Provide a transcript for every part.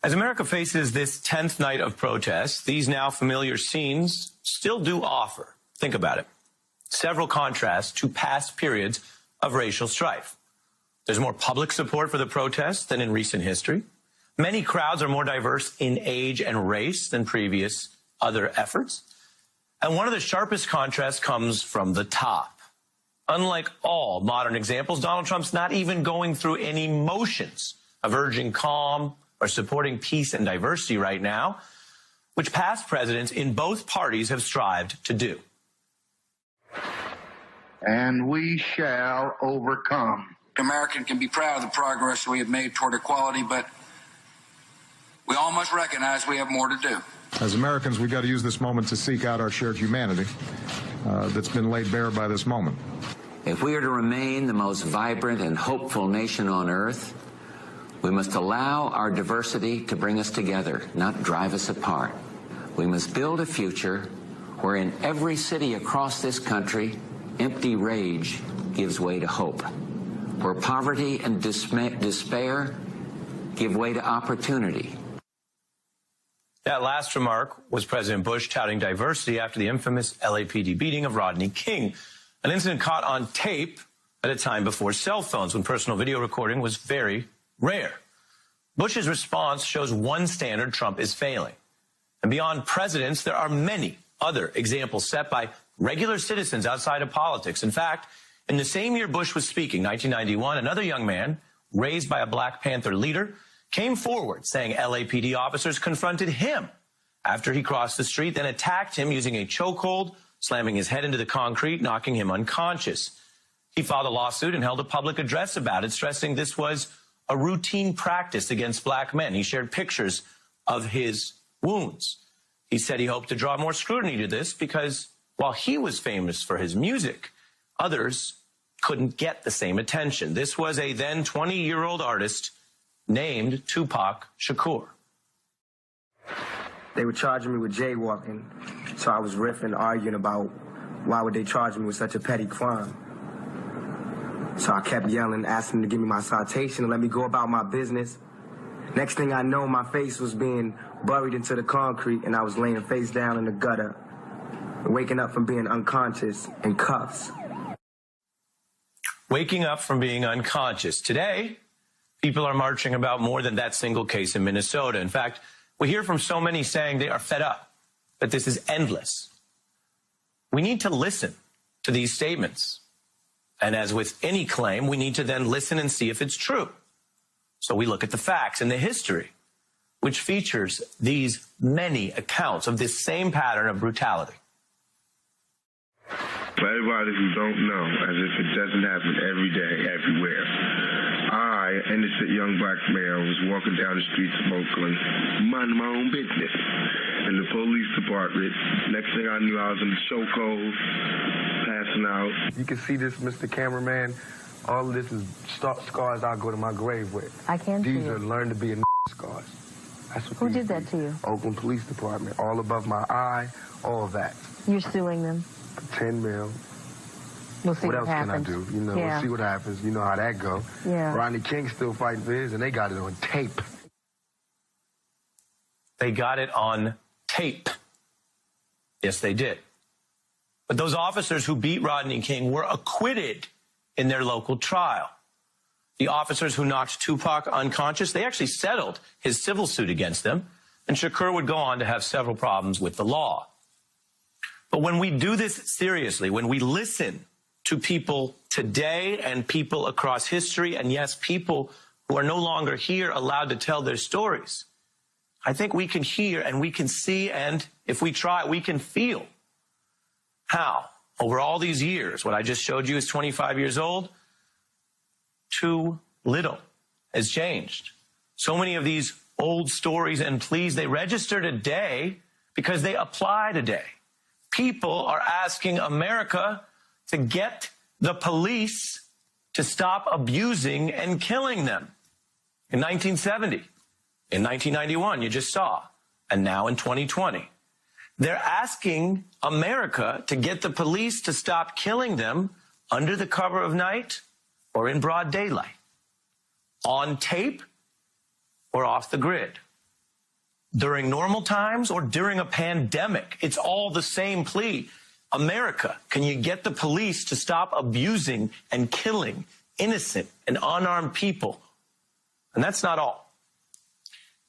As America faces this 10th night of protests, these now familiar scenes still do offer, think about it, several contrasts to past periods of racial strife. There's more public support for the protests than in recent history. Many crowds are more diverse in age and race than previous other efforts. And one of the sharpest contrasts comes from the top. Unlike all modern examples, Donald Trump's not even going through any motions of urging calm or supporting peace and diversity right now, which past presidents in both parties have strived to do. And we shall overcome. American can be proud of the progress we have made toward equality, but we all must recognize we have more to do. As Americans, we've got to use this moment to seek out our shared humanity that's been laid bare by this moment. If we are to remain the most vibrant and hopeful nation on earth, we must allow our diversity to bring us together, not drive us apart. We must build a future where in every city across this country, empty rage gives way to hope, where poverty and despair give way to opportunity. That last remark was President Bush touting diversity after the infamous LAPD beating of Rodney King, an incident caught on tape at a time before cell phones, when personal video recording was very rare. Bush's response shows one standard Trump is failing. And beyond presidents, there are many other examples set by regular citizens outside of politics. In fact, in the same year Bush was speaking, 1991, another young man, raised by a Black Panther leader, came forward saying LAPD officers confronted him after he crossed the street, then attacked him using a chokehold, slamming his head into the concrete, knocking him unconscious. He filed a lawsuit and held a public address about it, stressing this was a routine practice against Black men. He shared pictures of his wounds. He said he hoped to draw more scrutiny to this because while he was famous for his music, others couldn't get the same attention. This was a then 20-year-old artist named Tupac Shakur. They were charging me with jaywalking, so I was riffing, arguing about why would they charge me with such a petty crime. So I kept yelling, asking them to give me my citation and let me go about my business. Next thing I know, my face was being buried into the concrete and I was laying face down in the gutter, waking up from being unconscious in cuffs. Waking up from being unconscious. Today, people are marching about more than that single case in Minnesota. In fact, we hear from so many saying they are fed up, that this is endless. We need to listen to these statements. And as with any claim, we need to then listen and see if it's true. So we look at the facts and the history, which features these many accounts of this same pattern of brutality. For everybody who don't know, as if it doesn't happen every day, everywhere, I, innocent young Black male, was walking down the streets of Oakland, minding my own business. In the police department, next thing I knew, I was in the chokehold, passing out. You can see this, Mr. Cameraman. All of this is scars I'll go to my grave with. I can see These it. are learn to be a scars. That's what Who did that to you? Oakland Police Department, all above my eye, all of that. You're suing them. For 10 mil. We'll see what else happens. can I do? You know, Yeah. we'll see what happens. You know how that go. Yeah. Rodney King's still fighting for his, and they got it on tape. They got it on tape. Yes, they did. But those officers who beat Rodney King were acquitted in their local trial. The officers who knocked Tupac unconscious, they actually settled his civil suit against them, and Shakur would go on to have several problems with the law. But when we do this seriously, when we listen to people today and people across history, and yes, people who are no longer here allowed to tell their stories, I think we can hear and we can see, and if we try, we can feel how, over all these years, what I just showed you is 25 years old, too little has changed. So many of these old stories and pleas, they register today because they apply today. People are asking America to get the police to stop abusing and killing them. In 1970, in 1991, you just saw, and now in 2020. They're asking America to get the police to stop killing them under the cover of night or in broad daylight, on tape or off the grid. during normal times or during a pandemic. It's all the same plea. America, can you get the police to stop abusing and killing innocent and unarmed people? And that's not all.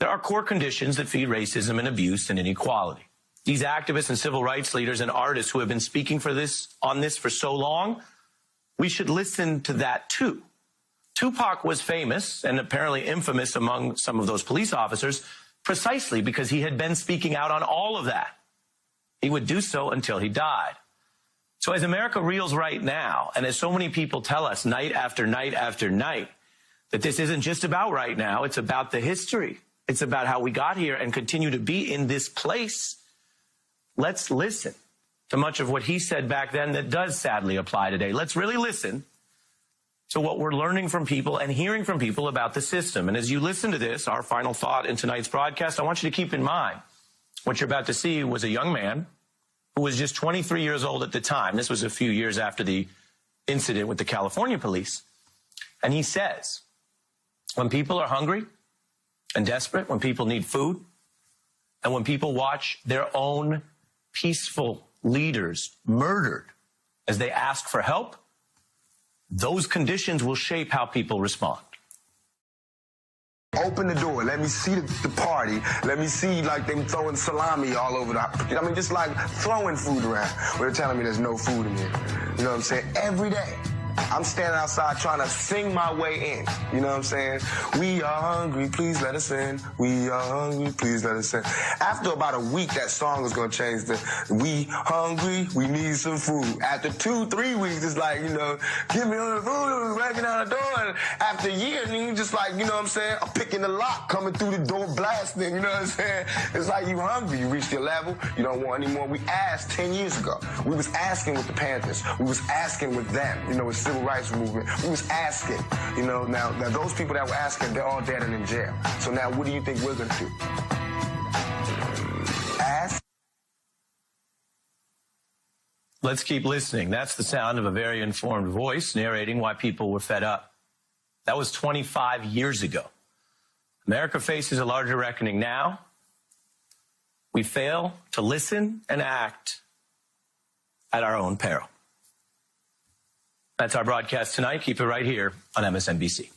There are core conditions that feed racism and abuse and inequality. These activists and civil rights leaders and artists who have been speaking on this for so long, we should listen to that too. Tupac was famous and apparently infamous among some of those police officers precisely because he had been speaking out on all of that. He would do so until he died. So as America reels right now, and as so many people tell us night after night after night, that this isn't just about right now, it's about the history. It's about how we got here and continue to be in this place. Let's listen to much of what he said back then that does sadly apply today. Let's really listen to what we're learning from people and hearing from people about the system. And as you listen to this, our final thought in tonight's broadcast, I want you to keep in mind what you're about to see was a young man who was just 23 years old at the time. This was a few years after the incident with the California police. And he says, when people are hungry and desperate, when people need food, and when people watch their own peaceful leaders murdered as they ask for help, those conditions will shape how people respond. Open the door. Let me see the party. Let me see, like, them throwing salami all over just like throwing food around. But they're telling me there's no food in here. You know what I'm saying? Every day, I'm standing outside trying to sing my way in. You know what I'm saying? We are hungry, please let us in. We are hungry, please let us in. After about a week, that song was going to change to, we hungry, we need some food. After 2-3 weeks, it's like, give me all the food, breaking out the door. And after a year, you just like, you know what I'm saying? I'm picking the lock, coming through the door, blasting, you know what I'm saying? It's like you hungry, you reached your level, you don't want any more. We asked 10 years ago. We was asking with the Panthers. We was asking with them, with civil rights movement. We was asking, now those people that were asking, they're all dead and in jail. So now what do you think we're going to do? Ask? Let's keep listening. That's the sound of a very informed voice narrating why people were fed up. That was 25 years ago. America faces a larger reckoning now. We fail to listen and act at our own peril. That's our broadcast tonight. Keep it right here on MSNBC.